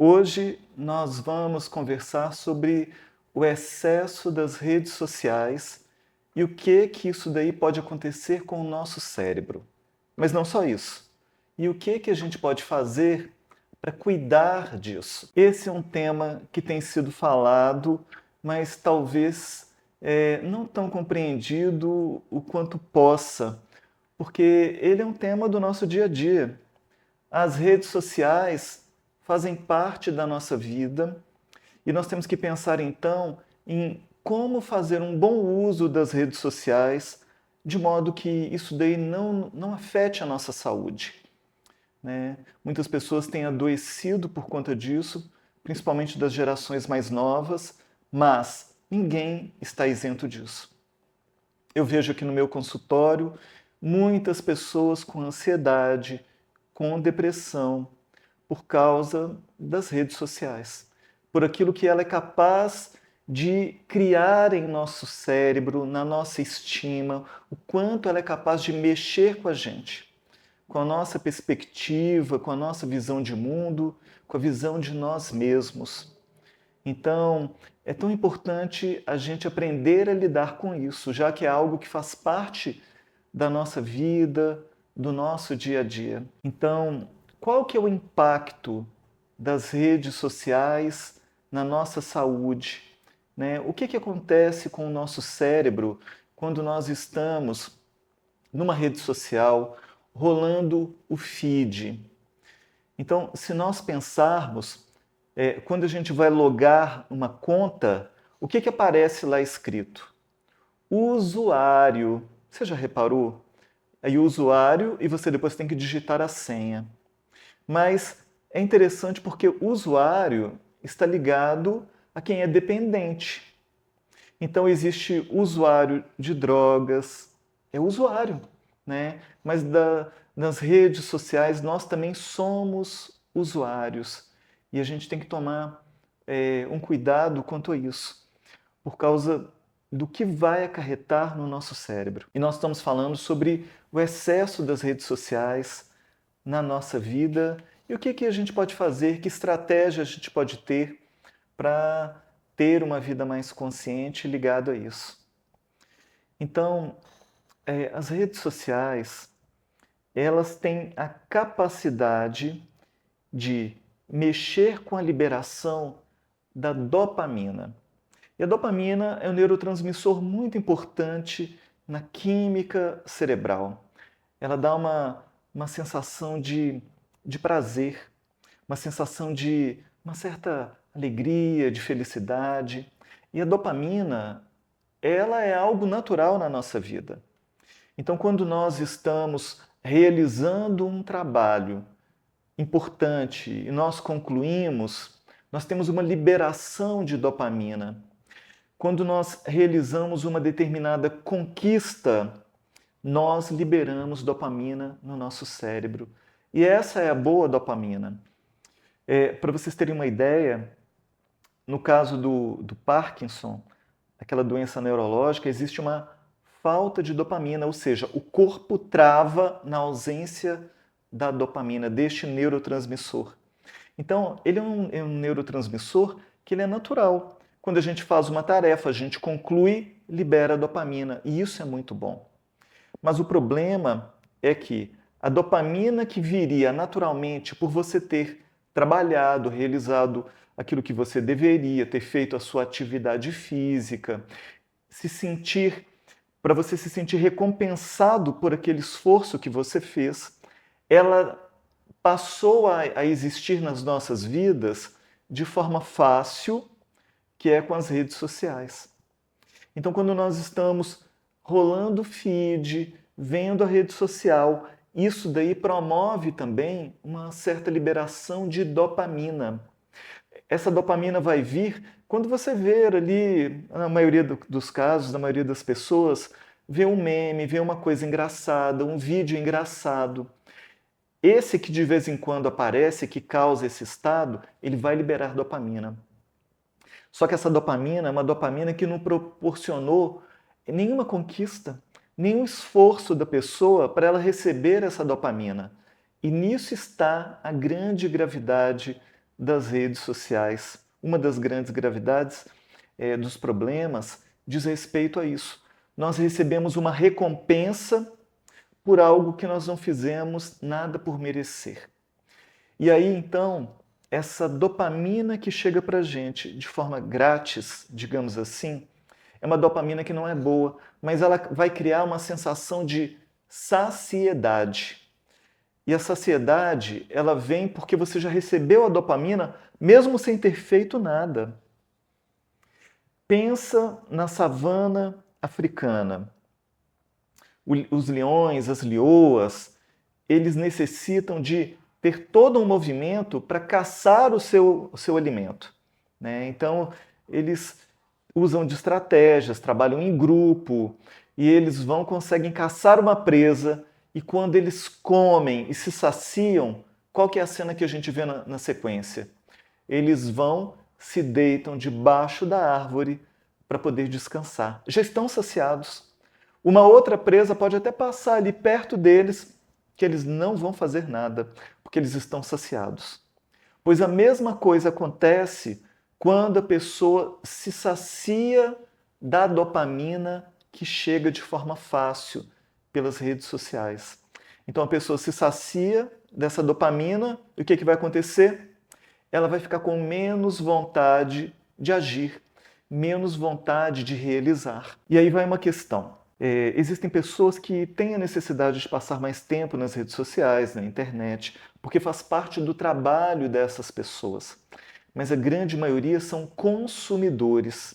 Hoje nós vamos conversar sobre o excesso das redes sociais e o que isso daí pode acontecer com o nosso cérebro. Mas não só isso. E o que a gente pode fazer para cuidar disso? Esse é um tema que tem sido falado, mas talvez não tão compreendido o quanto possa, porque ele é um tema do nosso dia a dia. As redes sociais fazem parte da nossa vida e nós temos que pensar então em como fazer um bom uso das redes sociais de modo que isso daí não afete a nossa saúde, né? Muitas pessoas têm adoecido por conta disso, principalmente das gerações mais novas, mas ninguém está isento disso. Eu vejo aqui no meu consultório muitas pessoas com ansiedade, com depressão, por causa das redes sociais, por aquilo que ela é capaz de criar em nosso cérebro, na nossa estima, o quanto ela é capaz de mexer com a gente, com a nossa perspectiva, com a nossa visão de mundo, com a visão de nós mesmos. Então, é tão importante a gente aprender a lidar com isso, já que é algo que faz parte da nossa vida, do nosso dia a dia. Então, qual que é o impacto das redes sociais na nossa saúde, né? O que acontece com o nosso cérebro quando nós estamos numa rede social rolando o feed? Então, se nós pensarmos, quando a gente vai logar uma conta, o que aparece lá escrito? Usuário. Você já reparou? Aí o usuário e você depois tem que digitar a senha. Mas é interessante porque o usuário está ligado a quem é dependente. Então existe usuário de drogas, é usuário, né? Mas nas redes sociais nós também somos usuários e a gente tem que tomar um cuidado quanto a isso, por causa do que vai acarretar no nosso cérebro. E nós estamos falando sobre o excesso das redes sociais na nossa vida e o que a gente pode fazer, que estratégia a gente pode ter para ter uma vida mais consciente ligada a isso. Então, as redes sociais, elas têm a capacidade de mexer com a liberação da dopamina. E a dopamina é um neurotransmissor muito importante na química cerebral. Ela dá uma sensação de prazer, uma sensação de uma certa alegria, de felicidade. E a dopamina, ela é algo natural na nossa vida. Então, quando nós estamos realizando um trabalho importante e nós concluímos, nós temos uma liberação de dopamina. Quando nós realizamos uma determinada conquista, nós liberamos dopamina no nosso cérebro. E essa é a boa dopamina. Para vocês terem uma ideia, no caso do Parkinson, aquela doença neurológica, existe uma falta de dopamina, ou seja, o corpo trava na ausência da dopamina, deste neurotransmissor. Então, ele é um neurotransmissor que ele é natural. Quando a gente faz uma tarefa, a gente conclui, libera dopamina, e isso é muito bom. Mas o problema é que a dopamina que viria naturalmente por você ter trabalhado, realizado aquilo que você deveria, ter feito a sua atividade física, para você se sentir recompensado por aquele esforço que você fez, ela passou a existir nas nossas vidas de forma fácil, que é com as redes sociais. Então, quando nós estamos rolando o feed, vendo a rede social, isso daí promove também uma certa liberação de dopamina. Essa dopamina vai vir quando você vê ali, na maioria dos casos, na maioria das pessoas, vê um meme, vê uma coisa engraçada, um vídeo engraçado. Esse que de vez em quando aparece, que causa esse estado, ele vai liberar dopamina. Só que essa dopamina é uma dopamina que não proporcionou nenhuma conquista, nenhum esforço da pessoa para ela receber essa dopamina. E nisso está a grande gravidade das redes sociais. Uma das grandes gravidades dos problemas diz respeito a isso. Nós recebemos uma recompensa por algo que nós não fizemos nada por merecer. E aí, então, essa dopamina que chega para a gente de forma grátis, digamos assim, é uma dopamina que não é boa, mas ela vai criar uma sensação de saciedade. E a saciedade, ela vem porque você já recebeu a dopamina, mesmo sem ter feito nada. Pensa na savana africana. Os leões, as leoas, eles necessitam de ter todo um movimento para caçar o seu alimento, né? Então, eles usam de estratégias, trabalham em grupo, e eles conseguem caçar uma presa, e quando eles comem e se saciam, qual que é a cena que a gente vê na sequência? Eles se deitam debaixo da árvore para poder descansar. Já estão saciados. Uma outra presa pode até passar ali perto deles, que eles não vão fazer nada, porque eles estão saciados. Pois a mesma coisa acontece quando a pessoa se sacia da dopamina que chega de forma fácil pelas redes sociais. Então a pessoa se sacia dessa dopamina, e o que vai acontecer? Ela vai ficar com menos vontade de agir, menos vontade de realizar. E aí vai uma questão. Existem pessoas que têm a necessidade de passar mais tempo nas redes sociais, na internet, porque faz parte do trabalho dessas pessoas. Mas a grande maioria são consumidores.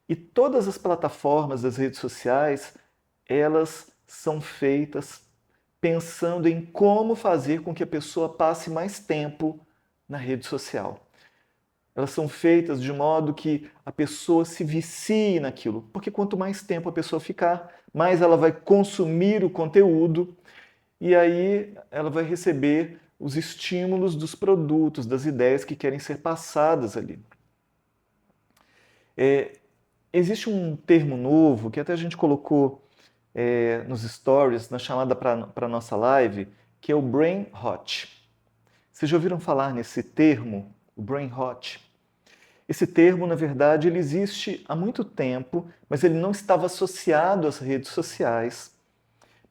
E todas as plataformas das redes sociais, elas são feitas pensando em como fazer com que a pessoa passe mais tempo na rede social. Elas são feitas de modo que a pessoa se vicie naquilo, porque quanto mais tempo a pessoa ficar, mais ela vai consumir o conteúdo e aí ela vai receber os estímulos dos produtos, das ideias que querem ser passadas ali. Existe um termo novo que até a gente colocou nos stories, na chamada para a nossa live, que é o Brain Rot. Vocês já ouviram falar nesse termo, o Brain Rot? Esse termo, na verdade, ele existe há muito tempo, mas ele não estava associado às redes sociais.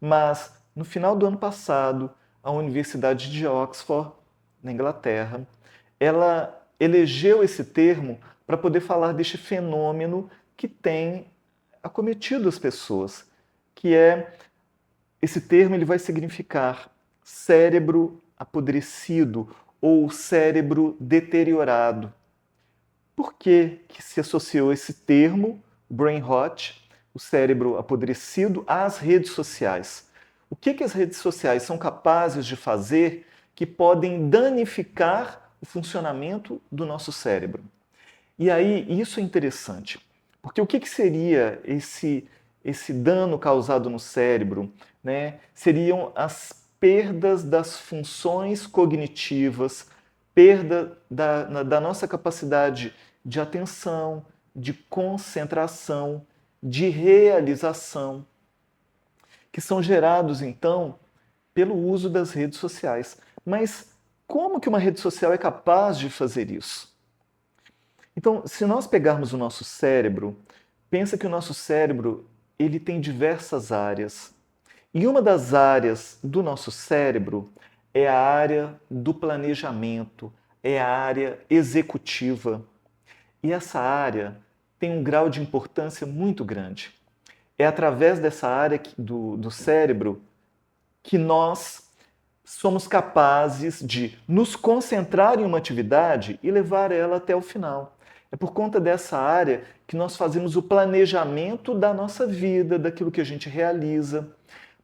Mas, no final do ano passado, a Universidade de Oxford, na Inglaterra, ela elegeu esse termo para poder falar deste fenômeno que tem acometido as pessoas, que esse termo ele vai significar cérebro apodrecido ou cérebro deteriorado. Por que se associou esse termo, brain rot, o cérebro apodrecido, às redes sociais? O que as redes sociais são capazes de fazer que podem danificar o funcionamento do nosso cérebro? E aí, isso é interessante, porque o que seria esse dano causado no cérebro? Né? Seriam as perdas das funções cognitivas, perda da nossa capacidade de atenção, de concentração, de realização, que são gerados, então, pelo uso das redes sociais. Mas como que uma rede social é capaz de fazer isso? Então, se nós pegarmos o nosso cérebro, pensa que o nosso cérebro ele tem diversas áreas. E uma das áreas do nosso cérebro é a área do planejamento, é a área executiva. E essa área tem um grau de importância muito grande. É através dessa área do cérebro que nós somos capazes de nos concentrar em uma atividade e levar ela até o final. É por conta dessa área que nós fazemos o planejamento da nossa vida, daquilo que a gente realiza,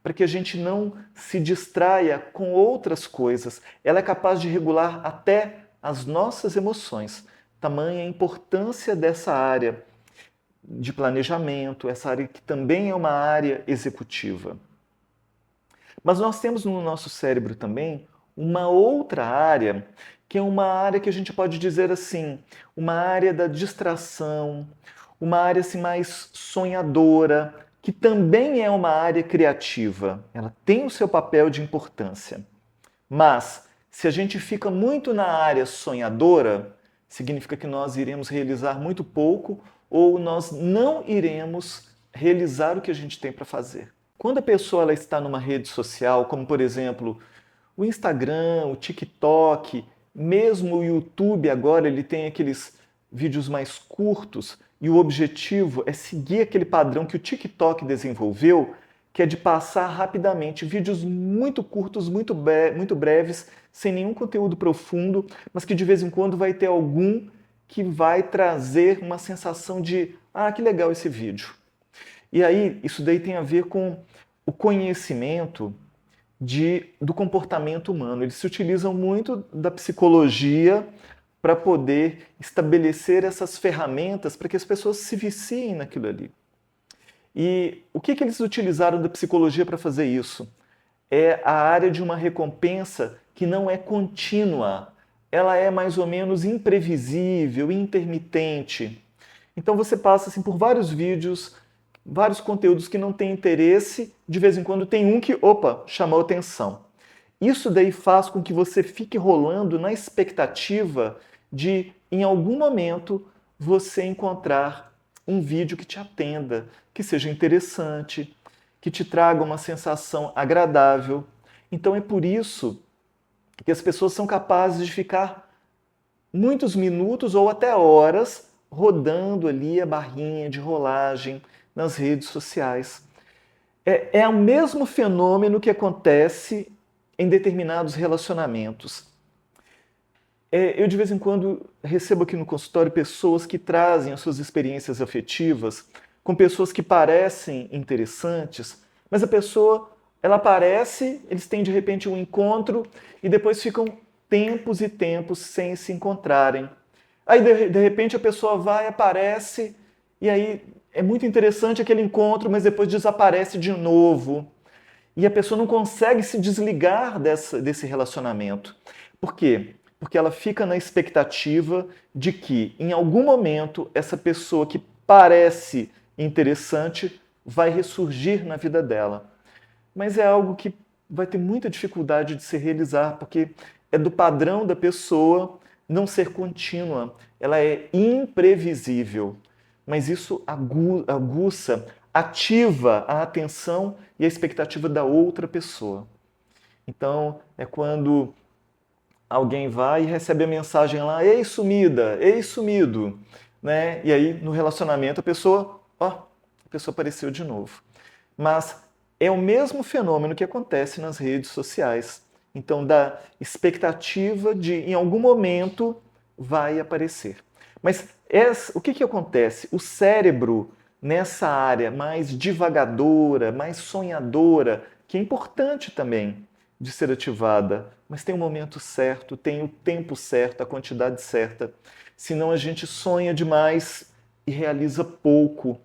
para que a gente não se distraia com outras coisas. Ela é capaz de regular até as nossas emoções. Tamanha a importância dessa área de planejamento, essa área que também é uma área executiva. Mas nós temos no nosso cérebro também uma outra área, que é uma área que a gente pode dizer assim, uma área da distração, uma área assim, mais sonhadora, que também é uma área criativa. Ela tem o seu papel de importância. Mas Se a gente fica muito na área sonhadora, significa que nós iremos realizar muito pouco ou nós não iremos realizar o que a gente tem para fazer. Quando a pessoa ela está numa rede social, como por exemplo o Instagram, o TikTok, mesmo o YouTube agora, ele tem aqueles vídeos mais curtos e o objetivo é seguir aquele padrão que o TikTok desenvolveu, que é de passar rapidamente vídeos muito curtos, muito breves, sem nenhum conteúdo profundo, mas que de vez em quando vai ter algum que vai trazer uma sensação de que legal esse vídeo. E aí, isso daí tem a ver com o conhecimento do comportamento humano. Eles se utilizam muito da psicologia para poder estabelecer essas ferramentas para que as pessoas se viciem naquilo ali. E o que eles utilizaram da psicologia para fazer isso? É a área de uma recompensa que não é contínua. Ela é mais ou menos imprevisível, intermitente. Então você passa assim, por vários vídeos, vários conteúdos que não têm interesse, de vez em quando tem um que, chamou atenção. Isso daí faz com que você fique rolando na expectativa de, em algum momento, você encontrar um vídeo que te atenda, que seja interessante, que te traga uma sensação agradável. Então é por isso que as pessoas são capazes de ficar muitos minutos ou até horas rodando ali a barrinha de rolagem nas redes sociais. É o mesmo fenômeno que acontece em determinados relacionamentos. Eu, de vez em quando, recebo aqui no consultório pessoas que trazem as suas experiências afetivas com pessoas que parecem interessantes, mas a pessoa, ela aparece, eles têm de repente um encontro e depois ficam tempos e tempos sem se encontrarem. Aí, de repente, a pessoa vai, aparece, e aí é muito interessante aquele encontro, mas depois desaparece de novo. E a pessoa não consegue se desligar desse relacionamento. Por quê? Porque ela fica na expectativa de que, em algum momento, essa pessoa que parece interessante vai ressurgir na vida dela. Mas é algo que vai ter muita dificuldade de se realizar, porque é do padrão da pessoa não ser contínua. Ela é imprevisível. Mas isso aguça, ativa a atenção e a expectativa da outra pessoa. Então, é quando alguém vai e recebe a mensagem lá, ei sumida, ei sumido, né? E aí, no relacionamento, a pessoa apareceu de novo. Mas é o mesmo fenômeno que acontece nas redes sociais. Então, da expectativa de, em algum momento, vai aparecer. Mas o que acontece? O cérebro, nessa área mais divagadora, mais sonhadora, que é importante também de ser ativada, mas tem o momento certo, tem o tempo certo, a quantidade certa. Senão a gente sonha demais e realiza pouco.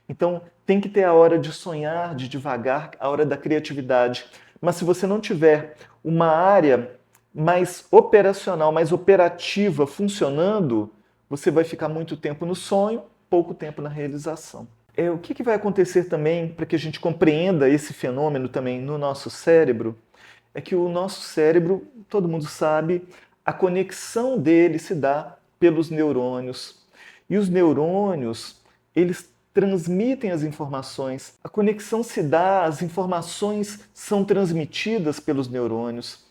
Então tem que ter a hora de sonhar, de devagar, a hora da criatividade. Mas se você não tiver uma área mais operacional, mais operativa funcionando, você vai ficar muito tempo no sonho, pouco tempo na realização. O que vai acontecer também para que a gente compreenda esse fenômeno também no nosso cérebro? É que o nosso cérebro, todo mundo sabe, a conexão dele se dá pelos neurônios. E os neurônios, eles transmitem as informações. A conexão se dá, as informações são transmitidas pelos neurônios.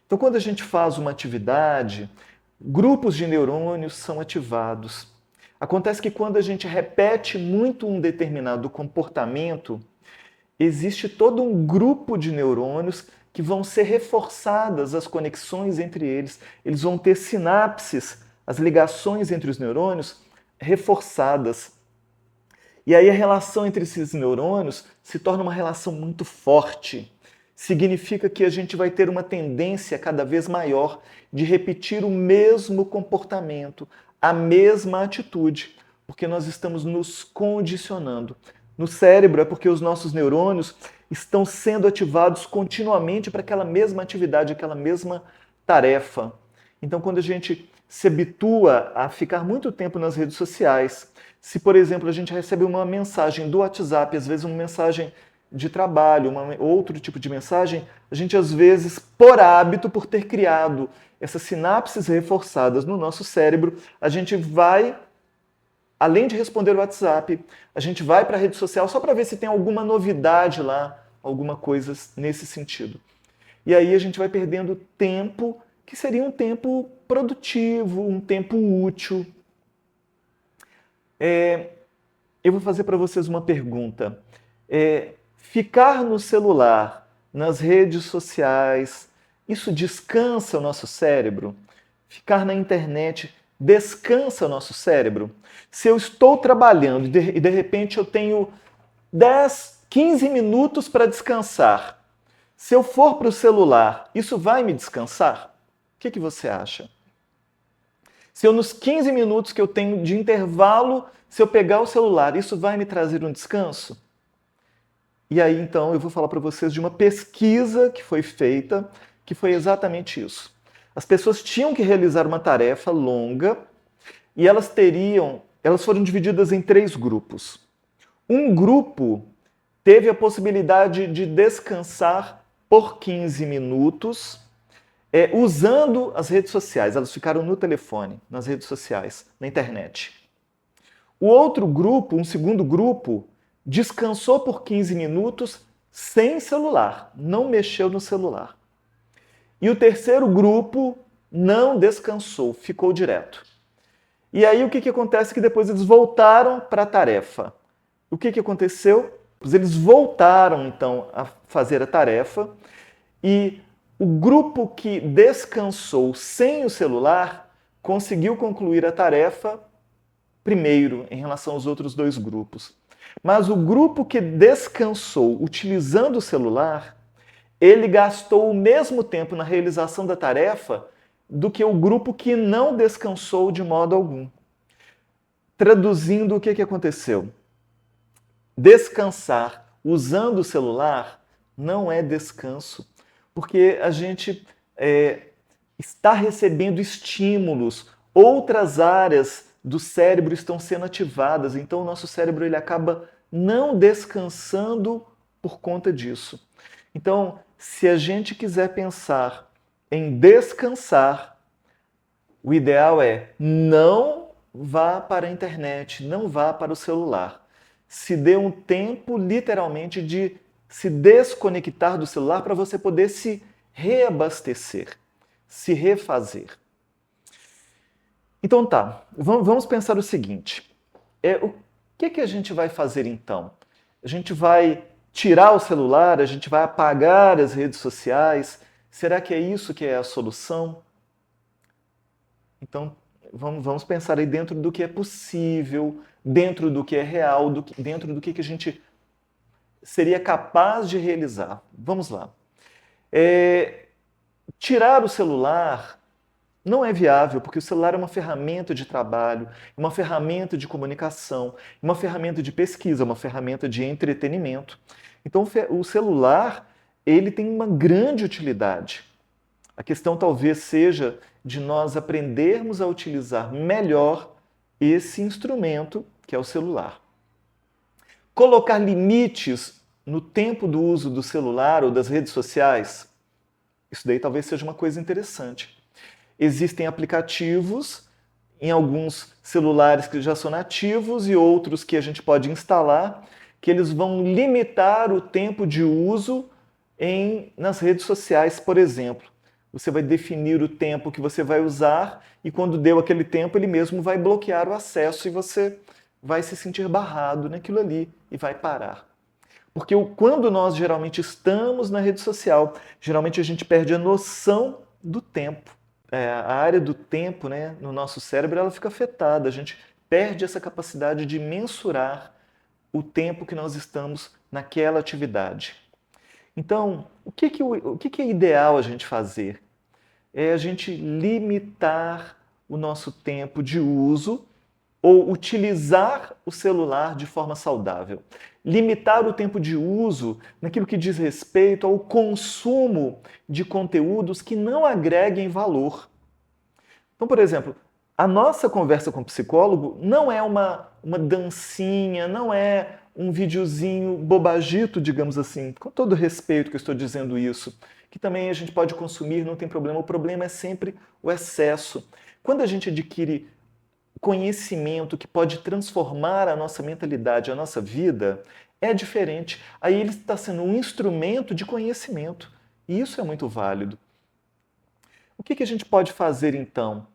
Então, quando a gente faz uma atividade, grupos de neurônios são ativados. Acontece que quando a gente repete muito um determinado comportamento, existe todo um grupo de neurônios que vão ser reforçadas as conexões entre eles. Eles vão ter sinapses, as ligações entre os neurônios reforçadas. E aí a relação entre esses neurônios se torna uma relação muito forte. Significa que a gente vai ter uma tendência cada vez maior de repetir o mesmo comportamento, a mesma atitude, porque nós estamos nos condicionando. No cérebro é porque os nossos neurônios estão sendo ativados continuamente para aquela mesma atividade, aquela mesma tarefa. Então, quando a gente se habitua a ficar muito tempo nas redes sociais, se, por exemplo, a gente recebe uma mensagem do WhatsApp, às vezes uma mensagem de trabalho, outro tipo de mensagem, a gente às vezes, por hábito, por ter criado essas sinapses reforçadas no nosso cérebro, a gente vai, além de responder o WhatsApp, a gente vai para a rede social só para ver se tem alguma novidade lá, alguma coisa nesse sentido. E aí a gente vai perdendo tempo, que seria um tempo produtivo, um tempo útil. Eu vou fazer para vocês uma pergunta. Ficar no celular, nas redes sociais, isso descansa o nosso cérebro? Ficar na internet descansa o nosso cérebro? Se eu estou trabalhando e de repente eu tenho 10, 15 minutos para descansar, se eu for para o celular, isso vai me descansar? O que você acha? Se eu, nos 15 minutos que eu tenho de intervalo, se eu pegar o celular, isso vai me trazer um descanso? E aí, então, eu vou falar para vocês de uma pesquisa que foi feita, que foi exatamente isso. As pessoas tinham que realizar uma tarefa longa e elas foram divididas em 3 grupos. Um grupo teve a possibilidade de descansar por 15 minutos, usando as redes sociais. Elas ficaram no telefone, nas redes sociais, na internet. O outro grupo, um segundo grupo, descansou por 15 minutos sem celular, não mexeu no celular. E o terceiro grupo não descansou, ficou direto. E aí o que acontece? Que depois eles voltaram para a tarefa. O que aconteceu? Eles voltaram então a fazer a tarefa e o grupo que descansou sem o celular conseguiu concluir a tarefa primeiro em relação aos outros 2 grupos. Mas o grupo que descansou utilizando o celular, ele gastou o mesmo tempo na realização da tarefa do que o grupo que não descansou de modo algum. Traduzindo, o que aconteceu? Descansar usando o celular não é descanso, porque a gente está recebendo estímulos, outras áreas do cérebro estão sendo ativadas, então o nosso cérebro ele acaba não descansando por conta disso. Então, se a gente quiser pensar em descansar, o ideal é não vá para a internet, não vá para o celular. Se dê um tempo, literalmente, de se desconectar do celular para você poder se reabastecer, se refazer. Então tá, vamos pensar o seguinte. O que a gente vai fazer então? A gente vai tirar o celular, a gente vai apagar as redes sociais? Será que é isso que é a solução? Então, vamos pensar aí dentro do que é possível, dentro do que é real, dentro do que a gente seria capaz de realizar. Vamos lá. Tirar o celular não é viável, porque o celular é uma ferramenta de trabalho, uma ferramenta de comunicação, uma ferramenta de pesquisa, uma ferramenta de entretenimento. Então, o celular, ele tem uma grande utilidade. A questão talvez seja de nós aprendermos a utilizar melhor esse instrumento que é o celular. Colocar limites no tempo do uso do celular ou das redes sociais, isso daí talvez seja uma coisa interessante. Existem aplicativos em alguns celulares que já são nativos e outros que a gente pode instalar, que eles vão limitar o tempo de uso nas redes sociais, por exemplo. Você vai definir o tempo que você vai usar e quando deu aquele tempo, ele mesmo vai bloquear o acesso e você vai se sentir barrado naquilo ali e vai parar. Porque quando nós geralmente estamos na rede social, geralmente a gente perde a noção do tempo. A área do tempo, né, no nosso cérebro, ela fica afetada. A gente perde essa capacidade de mensurar o tempo que nós estamos naquela atividade. Então, o que é ideal a gente fazer? É a gente limitar o nosso tempo de uso ou utilizar o celular de forma saudável. Limitar o tempo de uso naquilo que diz respeito ao consumo de conteúdos que não agreguem valor. Então, por exemplo, a nossa conversa com o psicólogo não é uma dancinha, não é um videozinho bobagito, digamos assim, com todo respeito que eu estou dizendo isso, que também a gente pode consumir, não tem problema. O problema é sempre o excesso. Quando a gente adquire conhecimento que pode transformar a nossa mentalidade, a nossa vida, é diferente. Aí ele está sendo um instrumento de conhecimento. E isso é muito válido. O que a gente pode fazer então?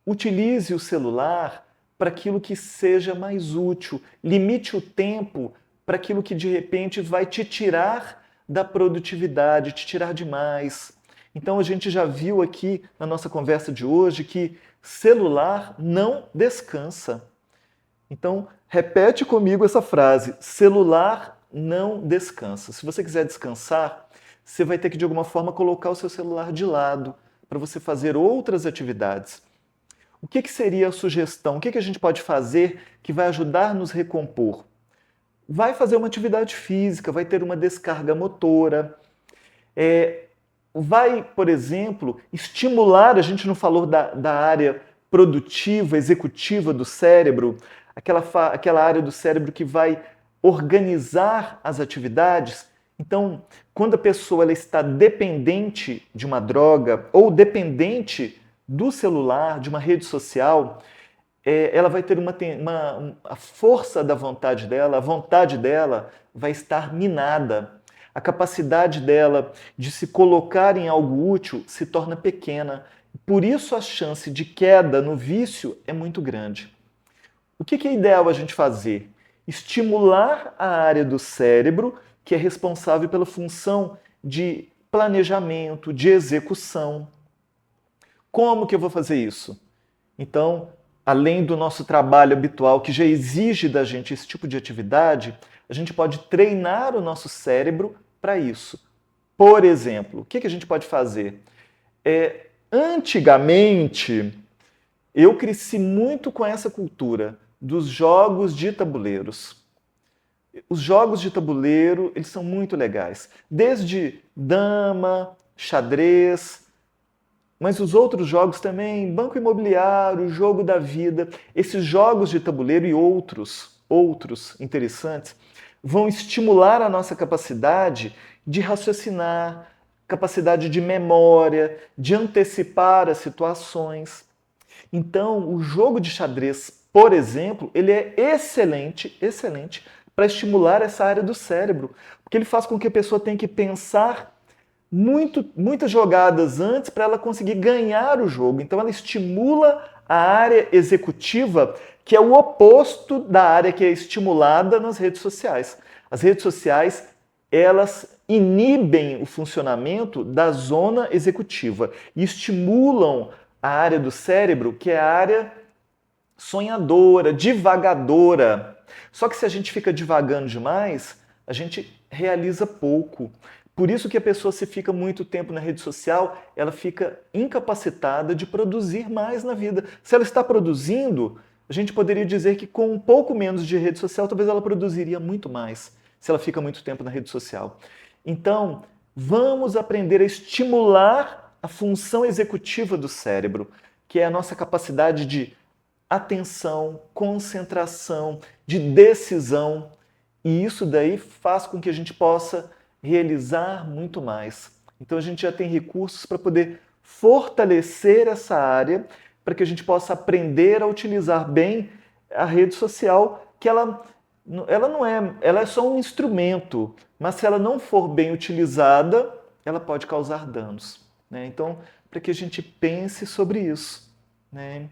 Utilize o celular para aquilo que seja mais útil. Limite o tempo para aquilo que de repente vai te tirar da produtividade, te tirar demais. Então a gente já viu aqui na nossa conversa de hoje que celular não descansa. Então repete comigo essa frase: celular não descansa. Se você quiser descansar, você vai ter que de alguma forma colocar o seu celular de lado para você fazer outras atividades. O que seria a sugestão? O que a gente pode fazer que vai ajudar a nos recompor? Vai fazer uma atividade física, vai ter uma descarga motora, vai, por exemplo, estimular, a gente não falou da área produtiva, executiva do cérebro, aquela área do cérebro que vai organizar as atividades. Então, quando a pessoa ela está dependente de uma droga ou dependente do celular, de uma rede social, ela vai ter a força da vontade dela, a vontade dela vai estar minada. A capacidade dela de se colocar em algo útil se torna pequena. Por isso a chance de queda no vício é muito grande. O que é ideal a gente fazer? Estimular a área do cérebro que é responsável pela função de planejamento, de execução. Como que eu vou fazer isso? Então, além do nosso trabalho habitual, que já exige da gente esse tipo de atividade, a gente pode treinar o nosso cérebro para isso. Por exemplo, o que a gente pode fazer? Antigamente, eu cresci muito com essa cultura dos jogos de tabuleiros. Os jogos de tabuleiro, eles são muito legais. Desde dama, xadrez, mas os outros jogos também, Banco Imobiliário, Jogo da Vida, esses jogos de tabuleiro e outros interessantes, vão estimular a nossa capacidade de raciocinar, capacidade de memória, de antecipar as situações. Então, o jogo de xadrez, por exemplo, ele é excelente para estimular essa área do cérebro, porque ele faz com que a pessoa tenha que pensar muitas jogadas antes para ela conseguir ganhar o jogo. Então ela estimula a área executiva, que é o oposto da área que é estimulada nas redes sociais. As redes sociais, elas inibem o funcionamento da zona executiva e estimulam a área do cérebro, que é a área sonhadora, divagadora. Só que se a gente fica divagando demais, a gente realiza pouco. Por isso que a pessoa, se fica muito tempo na rede social, ela fica incapacitada de produzir mais na vida. Se ela está produzindo, a gente poderia dizer que com um pouco menos de rede social, talvez ela produziria muito mais, se ela fica muito tempo na rede social. Então, vamos aprender a estimular a função executiva do cérebro, que é a nossa capacidade de atenção, concentração, de decisão. E isso daí faz com que a gente possa realizar muito mais. Então a gente já tem recursos para poder fortalecer essa área, para que a gente possa aprender a utilizar bem a rede social, que ela é só um instrumento, mas se ela não for bem utilizada, ela pode causar danos, né? Então, para que a gente pense sobre isso, né?